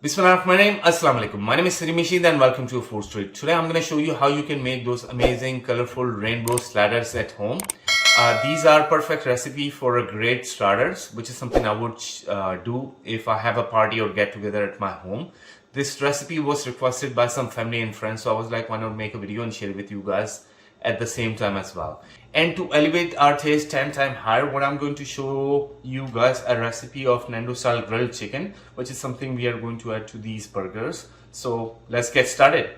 Bismillahirrahmanirrahim. Assalamu alaikum. My name is Sirimishi and welcome to Food Street. Today I'm going to show you how you can make those amazing colorful rainbow starters at home. These are perfect recipe for a great starters, which is something I would do if I have a party or get together at my home. This recipe was requested by some family and friends, so I was like, why not make a video and share it with you guys at the same time as well. And to elevate our taste 10 times higher, what I'm going to show you guys a recipe of Nandos style grilled chicken, which is something we are going to add to these burgers. So let's get started.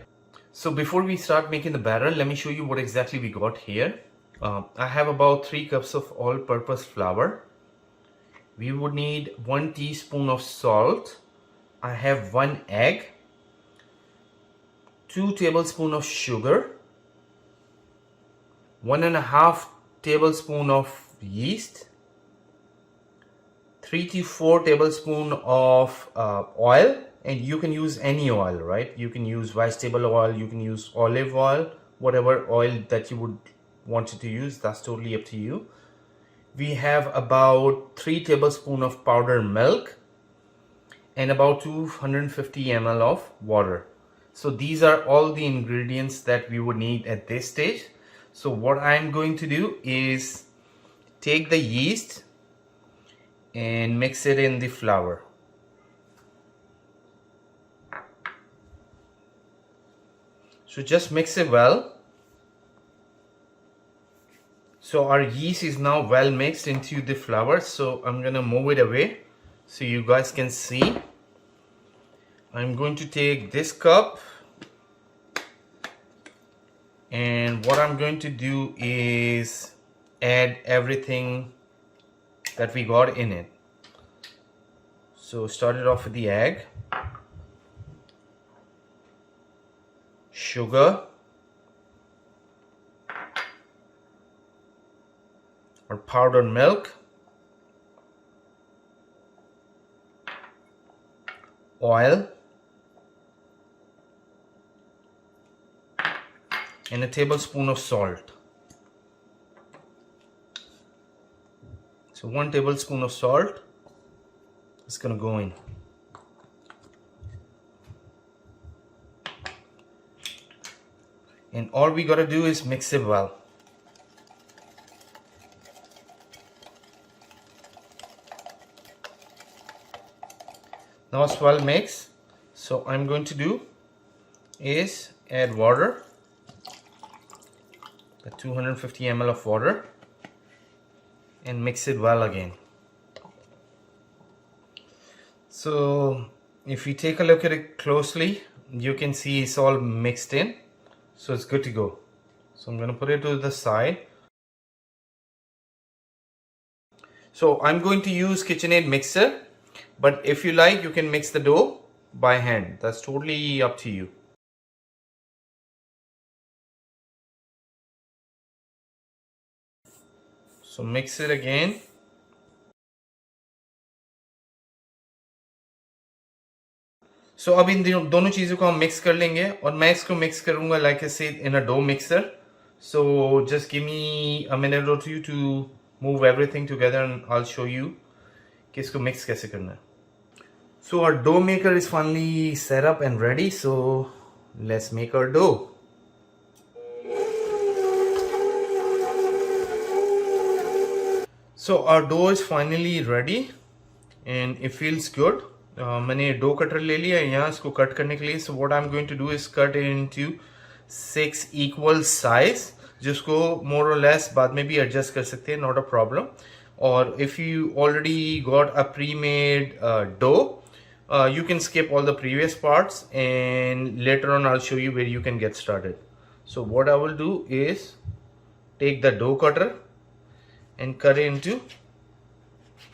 So before we start making the batter, let me show you what exactly we got here. I have about 3 cups of all-purpose flour. We would need 1 teaspoon of salt. I have 1 egg, 2 tablespoons of sugar, 1.5 tablespoon of yeast, 3 to 4 tablespoons of oil, and you can use any oil, right? You can use vegetable oil, you can use olive oil, whatever oil that you would want to use, that's totally up to you. We have about 3 tablespoons of powdered milk and about 250 ml of water. So these are all the ingredients that we would need at this stage. So what I'm going to do is take the yeast and mix it in the flour. So just mix it well. So our yeast is now well mixed into the flour. So I'm gonna move it away so you guys can see. I'm going to take this cup, and what I'm going to do is add everything that we got in it. So start it off with the egg, sugar, or powdered milk, oil, and a tablespoon of salt. So 1 tablespoon of salt is gonna go in. And all we gotta do is mix it well. Now it's well mixed. So I'm going to do is add water. 250 ml of water, and mix it well again. So if you take a look at it closely, you can see it's all mixed in, so it's good to go. So I'm going to put it to the side. So I'm going to use KitchenAid mixer, but if you like, you can mix the dough by hand. That's totally up to you. So mix it again. So अब इन दोनों चीज़ों को हम mix कर लेंगे, और मैं इसको मिक्स करूँगा like I said in a dough mixer. So just give me a minute or two to move everything together and I'll show you कि इसको mix कैसे करना है. So our dough maker is finally set up and ready. So let's make our dough. So our dough is finally ready and it feels good. मैंने dough cutter ले लिया है यहाँ इसको कट करने के लिए. So what I'm going to do is cut it into 6 equal size, जिसको more or less बाद में भी adjust कर सकते हैं, not a problem. Or if you already got a pre-made dough, you can skip all the previous parts and later on I'll show you where you can get started. So what I will do is take the dough cutter and cut it into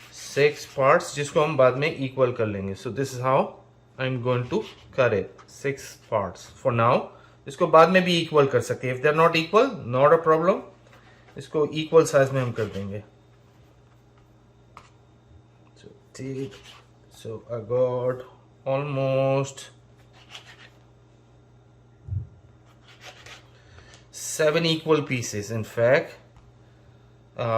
6 parts, जिसको हम बाद में equal कर लेंगे. So this is how I'm going to cut it, 6 parts for now. इसको बाद में भी equal कर सकते हैं. If they're not equal, not a problem. इसको equal size में हम कर देंगे. So I got almost 7 equal pieces in fact,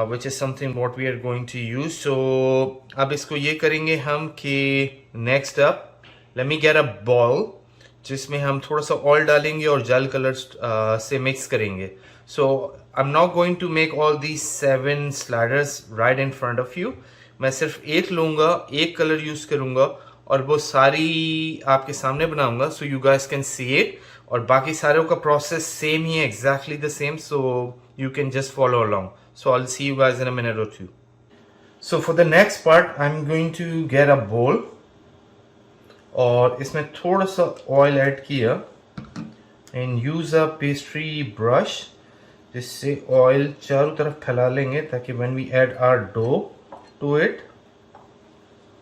which is something what we are going to use. So अब इसको ये करेंगे हम कि next up Let me get a bowl जिसमें हम थोड़ा सा ऑयल डालेंगे और जेल कलर्स से मिक्स करेंगे. So I'm not going to make all these 7 sliders right in front of you. मैं सिर्फ एक लूँगा, एक कलर यूज़ करूँगा और वो सारी आपके सामने बनाऊँगा so you guys can see it. और बाकी सारों का प्रोसेस सेम ही है, exactly the same, so you can just follow along. So I'll see you guys in a minute or two. So for the next part I'm going to get a bowl और इसमें थोड़ा सा oil add किया and use a pastry brush जिससे oil चारों तरफ फैला लेंगे ताकि when we add our dough to it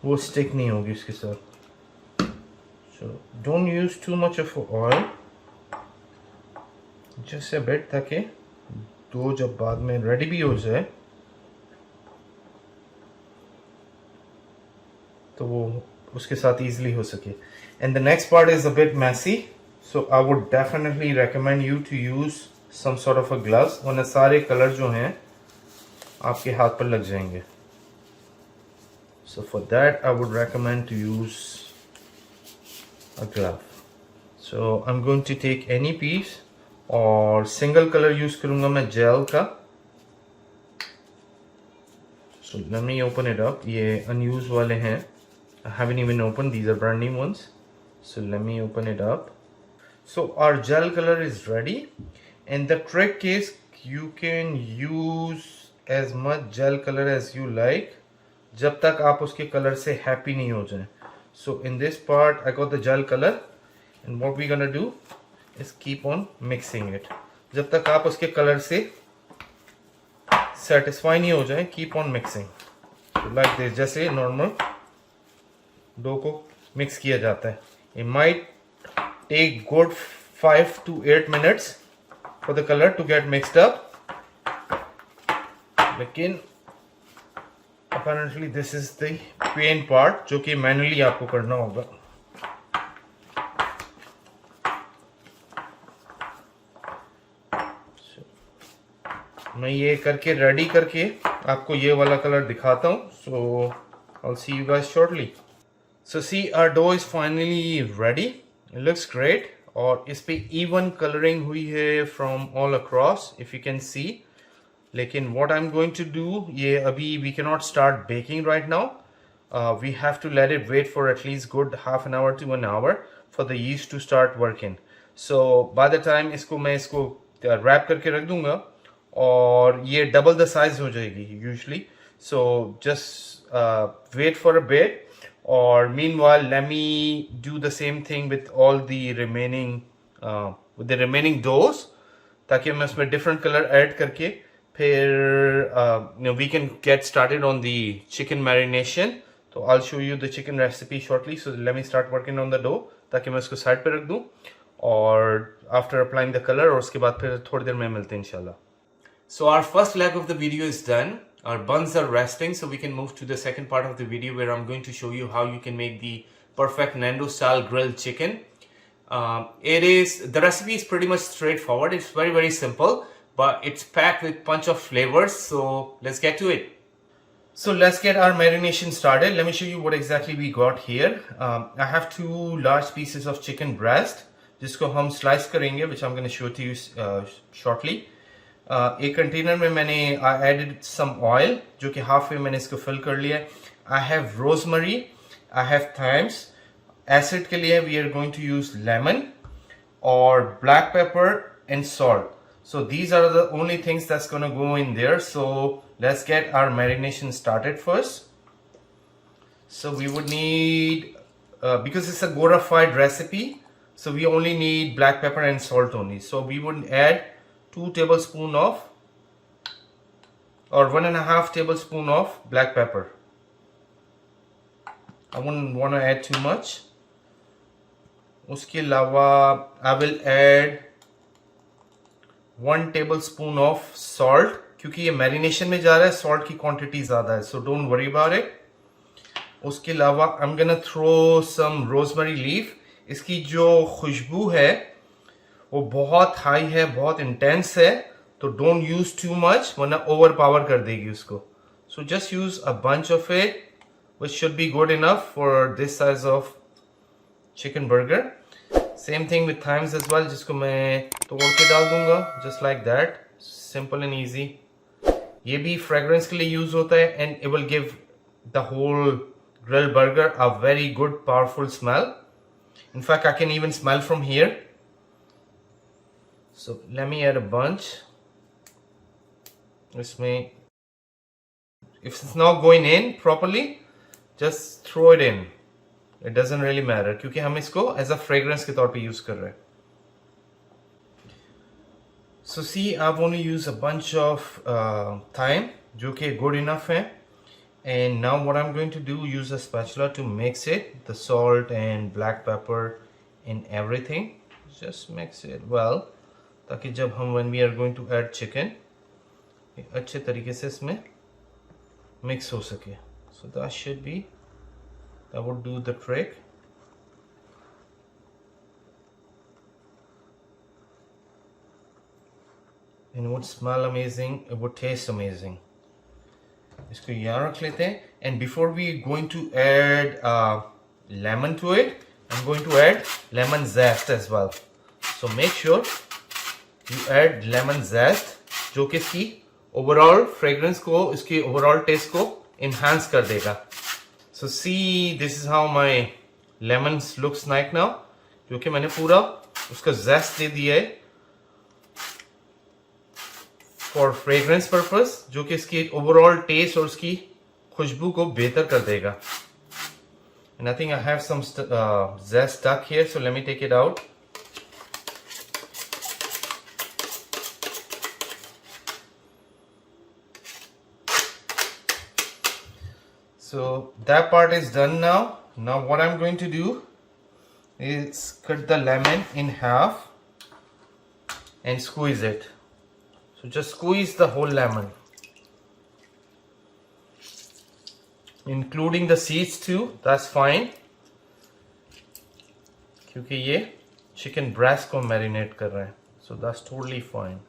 वो स्टिक नहीं होगी इसके साथ. So don't use too much of oil, just a bit ताकि डो जब बाद में रेडी भी हो जाए तो वो उसके साथ easily हो सके. And the next part is a bit messy, so I would definitely recommend you to use some sort of a gloves वरना सारे कलर जो हैं आपके हाथ पर लग जाएंगे. So for that I would recommend to use a glove. So I'm going to take any piece और single color use करूँगा मैं gel का. So let me open it up. ये unused वाले हैं. I haven't even opened, these are brand new ones. So let me open it up. So our gel color is ready and the trick is you can use as much gel color as you like जब तक आप उसके colour से happy नहीं हो जाए. So in this part I got the gel color and what we're gonna do is keep on mixing it. जब तक आप उसके कलर से satisfy नहीं हो जाए, keep on mixing. So like this, जैसे normal डो को मिक्स किया जाता है. It might take good 5 to 8 minutes for the color to get mixed up. लेकिन apparently this is the pain part जो कि manually आपको करना होगा. मैं ये करके रेडी करके आपको ये वाला कलर दिखाता हूँ. So I'll see you guys shortly. So see, our dough is finally ready. It looks great और इस पे even coloring हुई है from all across if you can see. लेकिन what I'm going to do, ये अभी we cannot start baking right now. We have to let it wait for at least good half an hour to an hour for the yeast to start working. So by the time मैं इसको wrap करके रख दूँगा और ये double the size हो जाएगी usually. So just wait for a bit. Or meanwhile let me do the same thing with all the remaining doughs ताकि मैं उसमें different color add करके फिर we can get started on the chicken marination. So I'll show you the chicken recipe shortly. So let me start working on the dough ताकि मैं उसको side पे रख दूँ और after applying the color और उसके बाद फिर थोड़ी देर में मिलते हैं इंशाल्लाह. So our first leg of the video is done. Our buns are resting, so we can move to the second part of the video where I'm going to show you how you can make the perfect Nandos style grilled chicken. The recipe is pretty much straightforward. It's very simple, but it's packed with bunch of flavors. So let's get to it. So let's get our marination started. Let me show you what exactly we got here. I have 2 large pieces of chicken breast, जिसको हम slice करेंगे, which I'm going to show to you shortly. एक container में मैंने I added some oil जो कि half में मैंने इसको फिल कर लिया. I have rosemary, I have thymes. Acid के लिए we are going to use lemon or black pepper and salt. So these are the only things that's gonna go in there. So let's get our marination started first. So we would need because it's a glorified recipe, so we only need black pepper and salt only. So we would add 2 tablespoons of or 1.5 tablespoons of black pepper. I wouldn't want to add too much. उसके अलावा I will add 1 tablespoon of salt क्योंकि ये marination में जा रहा है, salt की quantity ज़्यादा है, so don't worry about it. उसके अलावा I'm gonna throw some rosemary leaf. इसकी जो खुशबू है वो बहुत हाई है, बहुत इंटेंस है, तो डोंट यूज टू मच वरना ओवर पावर कर देगी उसको. So just use a bunch of it which should be good enough for this size of chicken burger. Same thing with thymes as well, जिसको मैं तोड़ के डाल दूंगा, just like that. Simple and easy. ये भी fragrance के लिए use होता है, and it will give the whole grilled burger a very good, powerful smell. In fact, I can even smell from here. So let me add a bunch. इसमें, if it's not going in properly, just throw it in. It doesn't really matter क्योंकि हम इसको as a fragrance के तौर पे use कर रहे हैं. So see, I've only used a bunch of thyme जो कि good enough है. And now what I'm going to do, use a spatula to mix it, the salt and black pepper and everything. Just mix it well ताकि जब हम when we are going to add chicken अच्छे तरीके से इसमें mix हो सके. So that would do the trick. And it would smell amazing, it would taste amazing. इसको यहाँ रख लेते हैं. And before we going to add lemon to it, I'm going to add lemon zest as well. So make sure you add lemon zest जो कि इसकी overall fragrance को, इसकी overall taste को enhance कर देगा. So see, this is how my lemons looks like now. क्योंकि मैंने पूरा उसका zest दे दिया है for fragrance purpose, जो कि इसकी overall taste और उसकी खुशबू को बेहतर कर देगा. And I think I have some zest stuck here, so let me take it out. So that part is done now. Now what I'm going to do is cut the lemon in half and squeeze it. So just squeeze the whole lemon, including the seeds too. That's fine क्योंकि ये chicken breast को marinate कर रहा है. So that's totally fine.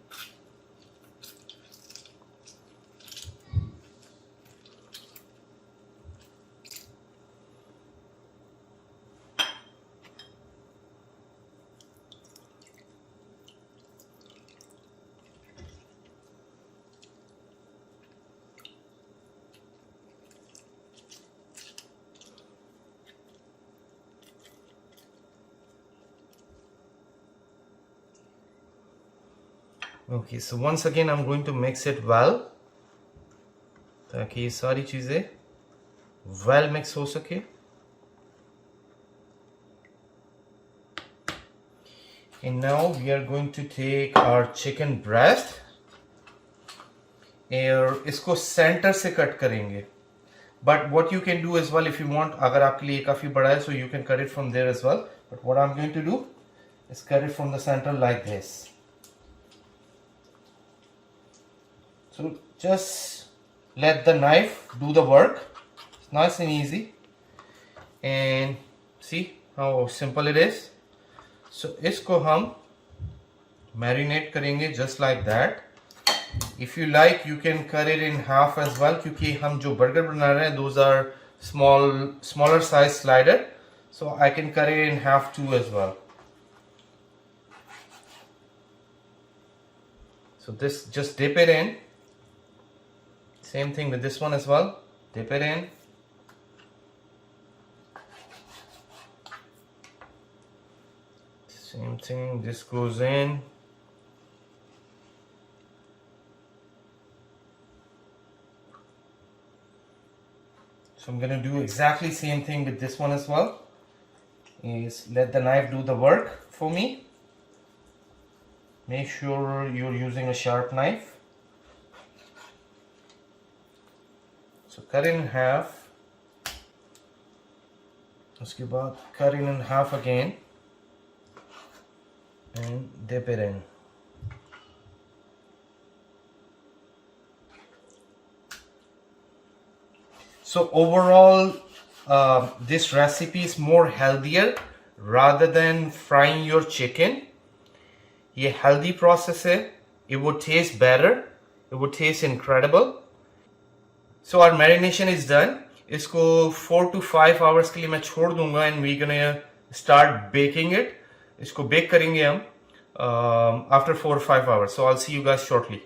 Okay, so once again I'm going to mix it well ताकि ये सारी चीजें well mix हो सके. And now we are going to take our chicken breast और इसको center से cut करेंगे. But what you can do as well, if you want, अगर आपके लिए काफी बड़ा है, so you can cut it from there as well. But what I'm going to do is cut it from the center like this. So just let the knife do the work. It's nice and easy. And see how simple it is. So इसको हम marinate करेंगे just like that. If you like, you can cut it in half as well क्योंकि हम जो burger बना रहे हैं, those are smaller size slider. So I can cut it in half too as well. So this, just dip it in. Same thing with this one as well. Dip it in. Same thing, this goes in. So I'm gonna do exactly same thing with this one as well. Is let the knife do the work for me. Make sure you're using a sharp knife. So cut it in half. उसके बाद cut it in half again and dip it in. So overall, this recipe is more healthier rather than frying your chicken. ये healthy process है. It would taste better. It would taste incredible. So our marination is done. इसको 4 to 5 hours के लिए मैं छोड़ दूंगा and we're gonna start baking it. इसको bake करेंगे हम after 4 or 5 hours. So I'll see you guys shortly.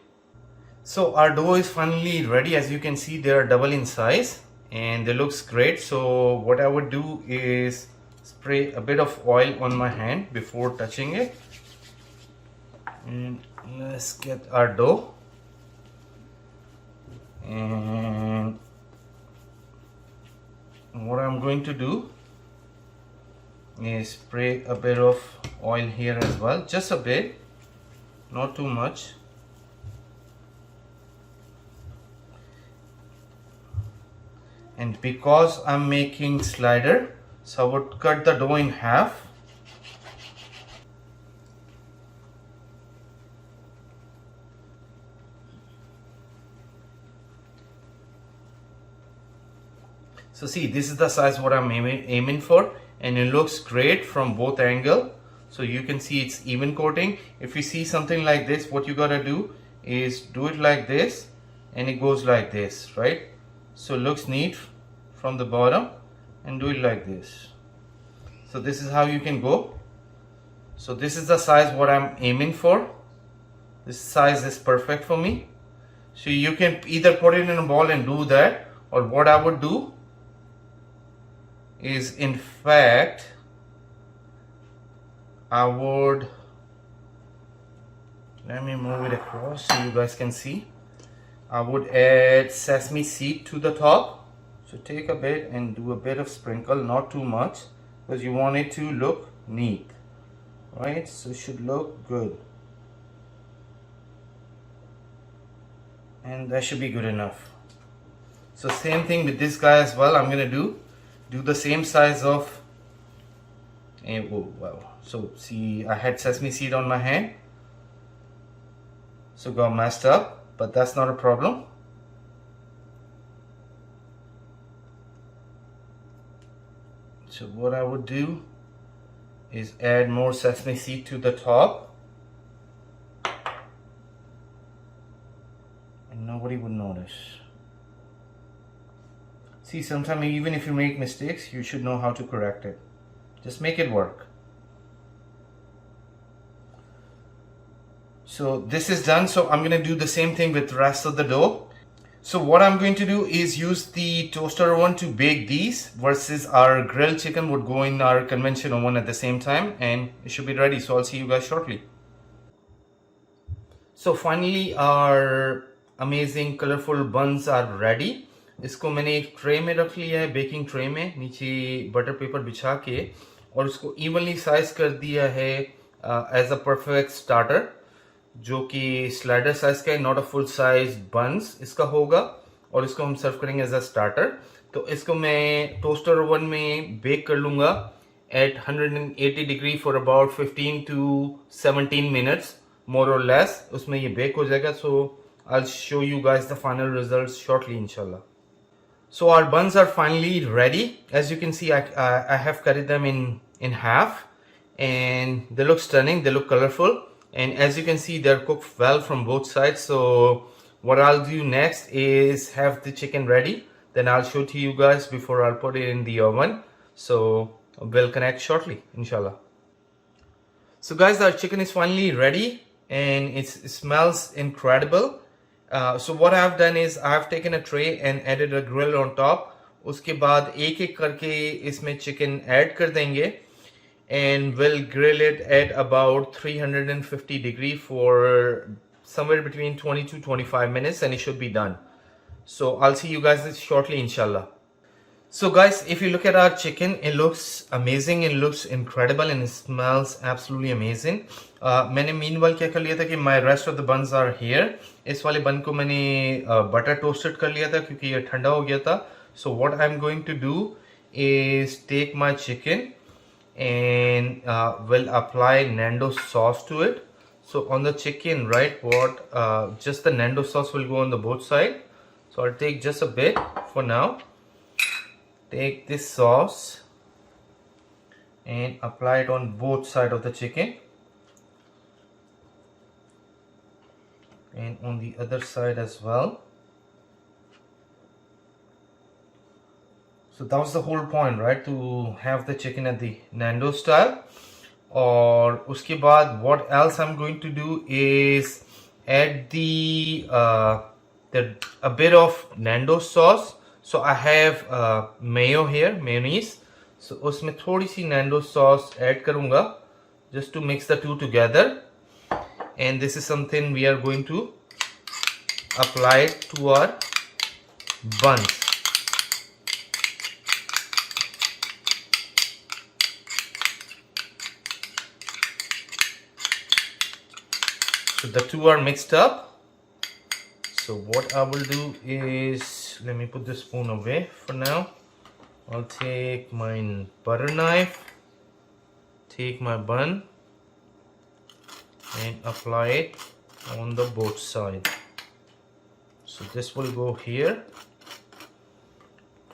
So our dough is finally ready. As you can see, they are double in size and they looks great. So what I would do is spray a bit of oil on my hand before touching it. And let's get our dough. And what I'm going to do is spray a bit of oil here as well, just a bit, not too much. And because I'm making slider, so I would cut the dough in half. So see, this is the size what I'm aiming for, and it looks great from both angles. So you can see it's even coating. If you see something like this, what you gotta do is do it like this, and it goes like this, right? So it looks neat from the bottom, and do it like this. So this is how you can go. So this is the size what I'm aiming for. This size is perfect for me. So you can either put it in a ball and do that, or what I would do is, in fact, I would, let me move it across so you guys can see. I would add sesame seed to the top. So take a bit and do a bit of sprinkle, not too much, because you want it to look neat, right? So it should look good, and that should be good enough. So same thing with this guy as well. I'm gonna do the same size of, oh wow. So see, I had sesame seed on my hand, so got messed up, but that's not a problem. So what I would do is add more sesame seed to the top, and nobody would notice. See, sometimes even if you make mistakes, you should know how to correct it. Just make it work. So this is done. So I'm going to do the same thing with the rest of the dough. So what I'm going to do is use the toaster oven to bake these, versus our grilled chicken would go in our convention oven at the same time, and it should be ready. So I'll see you guys shortly. So finally our amazing colorful buns are ready. इसको मैंने एक tray में रख लिया है, baking tray में, नीचे butter paper बिछा के, और उसको इवनली साइज कर दिया है एज अ परफेक्ट स्टार्टर, जो कि स्लाइडर साइज का है, नॉट अ फुल साइज बंस इसका होगा, और इसको हम सर्व करेंगे एज अ स्टार्टर. तो इसको मैं टोस्टर ओवन में बेक कर लूँगा at 180 degree for about 15 to 17 minutes more और लेस. उसमें ये बेक हो जाएगा. सो I'll show you guys the final results shortly, inshallah. So our buns are finally ready. As you can see, I have cut them in half, and they look stunning. They look colorful, and as you can see, they're cooked well from both sides. So what I'll do next is have the chicken ready. Then I'll show to you guys before I'll put it in the oven. So we'll connect shortly, inshallah. So guys, our chicken is finally ready, and it smells incredible. So what I have done is I have taken a tray and added a grill on top. उसके बाद एक एक करके इसमें chicken add कर देंगे, and we'll grill it at about 350 degree for somewhere between 20 to 25 minutes, and it should be done. So I'll see you guys shortly, inshallah. So guys, if you look at our chicken, it looks amazing, it looks incredible, and it smells absolutely amazing. मैंने meanwhile क्या कर लिया था कि my rest of the buns are here. इस वाले बन को मैंने बटर टोस्टेड कर लिया था क्योंकि ये ठंडा हो गया था. So what I'm going to do is take my chicken and will apply Nandos sauce to it. So on the chicken, right, just the Nandos sauce will go on the both side. So I'll take just a bit for now. Take this sauce and apply it on both sides of the chicken, and on the other side as well. So that was the whole point, right? To have the chicken at the Nandos style. Or uske baad, what else I'm going to do is add a bit of Nandos sauce. So I have mayo here, mayonnaise. So उसमें थोड़ी सी Nandos sauce add करूँगा just to mix the two together. And this is something we are going to apply to our buns. So the two are mixed up. So what I will do is, let me put the spoon away for now. I'll take my butter knife, take my bun and apply it on the both sides. So this will go here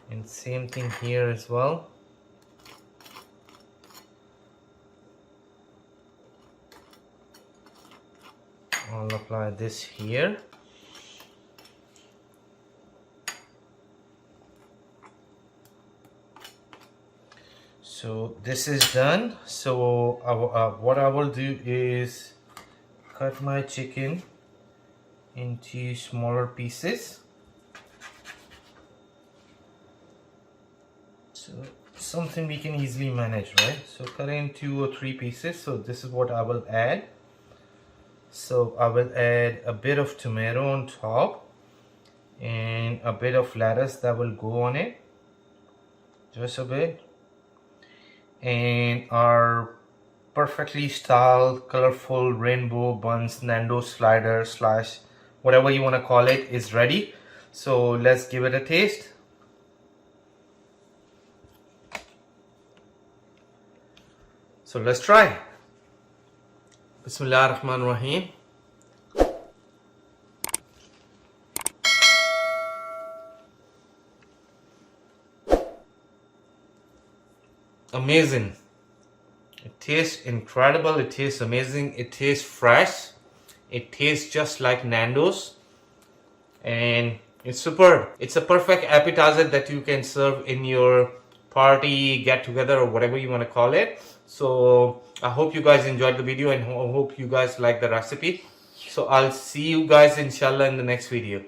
and same thing here as well. I'll apply this here. So this is done. So what I will do is cut my chicken into smaller pieces. So something we can easily manage, right? So cut it in 2 or 3 pieces. So this is what I will add. So I will add a bit of tomato on top and a bit of lettuce that will go on it, just a bit. And our perfectly styled, colorful rainbow buns Nandos slider slash whatever you want to call it is ready. So let's give it a taste. So let's try. Bismillah ar-Rahman ar-Rahim. Amazing. It tastes incredible. It tastes amazing. It tastes fresh. It tastes just like Nandos. And it's superb. It's a perfect appetizer that you can serve in your party, get together, or whatever you want to call it. So I hope you guys enjoyed the video and hope you guys like the recipe. So I'll see you guys inshallah in the next video.